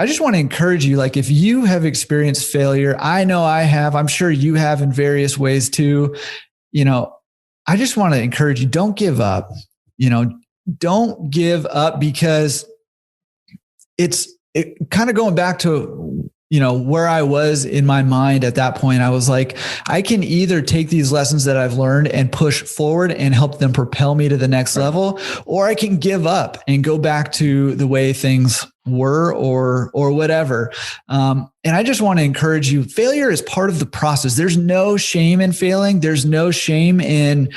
I just want to encourage you, like if you have experienced failure, I know I have, I'm sure you have in various ways too. I just want to encourage you, don't give up, don't give up, because it kind of going back to, where I was in my mind at that point. I was like, I can either take these lessons that I've learned and push forward and help them propel me to the next level, or I can give up and go back to the way things were or whatever. And I just want to encourage you, failure is part of the process. There's no shame in failing. There's no shame in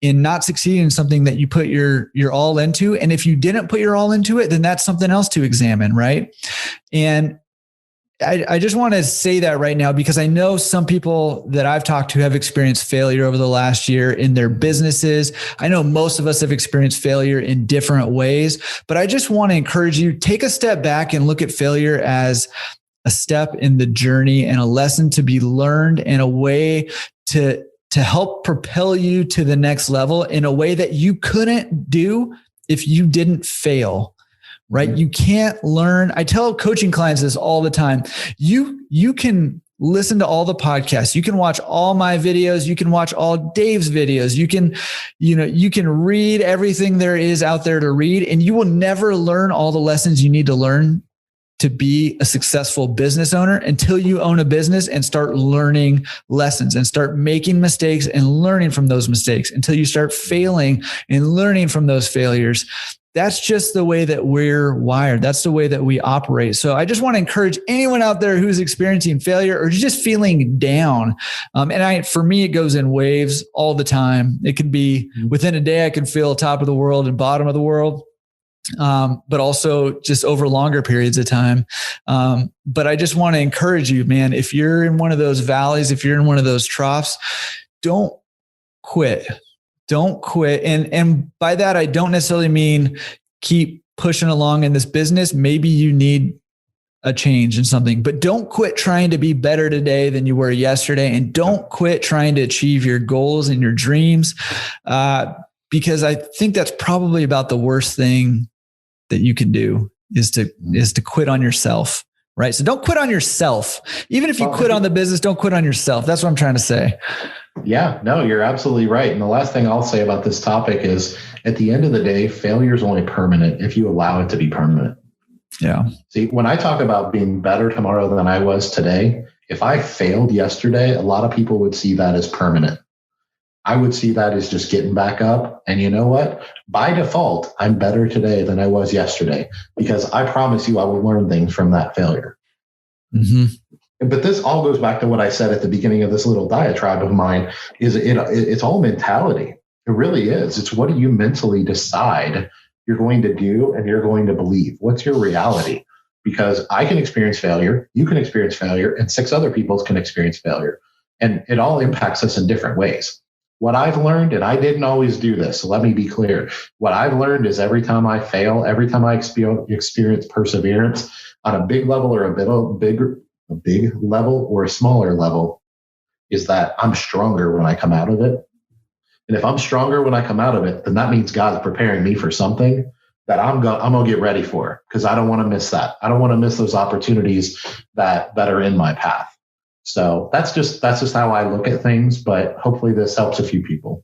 not succeeding in something that you put your all into. And if you didn't put your all into it, then that's something else to examine. Right. And I just want to say that right now, because I know some people that I've talked to have experienced failure over the last year in their businesses. I know most of us have experienced failure in different ways, but I just want to encourage you, take a step back and look at failure as a step in the journey and a lesson to be learned, and a way to help propel you to the next level in a way that you couldn't do if you didn't fail. Right? You can't learn. I tell coaching clients this all the time. You can listen to all the podcasts. You can watch all my videos. You can watch all Dave's videos. You can read everything there is out there to read, and you will never learn all the lessons you need to learn to be a successful business owner until you own a business and start learning lessons and start making mistakes and learning from those mistakes, until you start failing and learning from those failures. That's just the way that we're wired. That's the way that we operate. So I just want to encourage anyone out there who's experiencing failure or just feeling down. For me, it goes in waves all the time. It could be within a day, I can feel top of the world and bottom of the world. But also just over longer periods of time. But I just want to encourage you, man, if you're in one of those valleys, if you're in one of those troughs, don't quit. Don't quit. And by that, I don't necessarily mean keep pushing along in this business. Maybe you need a change in something, but don't quit trying to be better today than you were yesterday. And don't quit trying to achieve your goals and your dreams. Because I think that's probably about the worst thing that you can do is to quit on yourself. Right. So don't quit on yourself. Even if you quit on the business, don't quit on yourself. That's what I'm trying to say. Yeah, no, you're absolutely right. And the last thing I'll say about this topic is, at the end of the day, failure is only permanent if you allow it to be permanent. Yeah. See, when I talk about being better tomorrow than I was today, if I failed yesterday, a lot of people would see that as permanent. I would see that as just getting back up. And you know what? By default, I'm better today than I was yesterday, because I promise you I will learn things from that failure. Mm-hmm. But this all goes back to what I said at the beginning of this little diatribe of mine, is it's all mentality. It really is. It's what do you mentally decide you're going to do and you're going to believe? What's your reality? Because I can experience failure, you can experience failure, and 6 other people can experience failure. And it all impacts us in different ways. What I've learned, and I didn't always do this, so let me be clear. What I've learned is every time I fail, every time I experience perseverance on a big level or a big level or a smaller level, is that I'm stronger when I come out of it. And if I'm stronger when I come out of it, then that means God's preparing me for something that I'm going to get ready for, because I don't want to miss that. I don't want to miss those opportunities that are in my path. So that's just how I look at things, but hopefully this helps a few people.